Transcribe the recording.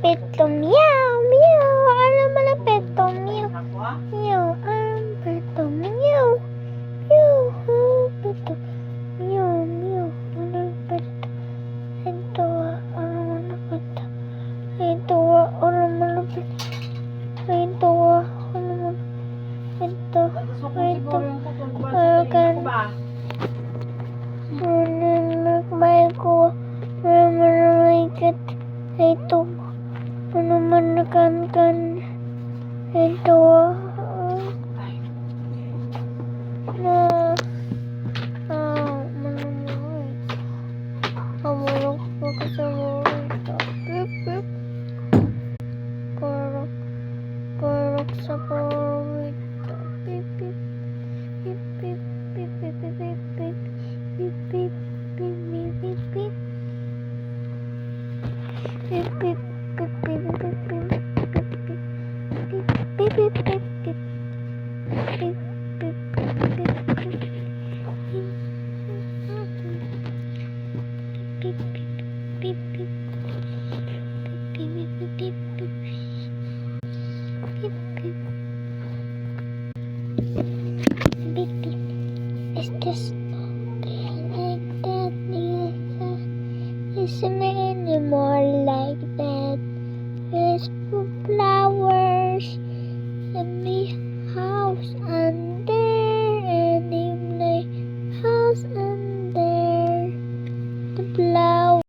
malapit to meow, meow. Alam malapit to meow, meow. Malapit to meow, meow. Malapit to meow, meow. Malapit to. Ito, malapit to. Ito, malapit. Ito, malapit. Ito, akan. Nagmay ko. Malapit. Ito, kan. Ito, na, malulok po kasi mo ito. Pip, pip. Parok sa pawit. Pip, pip. Pip, pip. Pip, pip, pip, pip, pip. Pip, pip. Pip, pip, pip, pip. Pip, pip. Pip, pip, pip, pip. Pip, pip, pip, pip. Pip, pip, pip, pip. Pip, pip, pip. Pip, pip, pip, pip, pip. Pip, pip. Pip, pip. Is this okay like that? Isn't anymore like that. There's flowers in the house and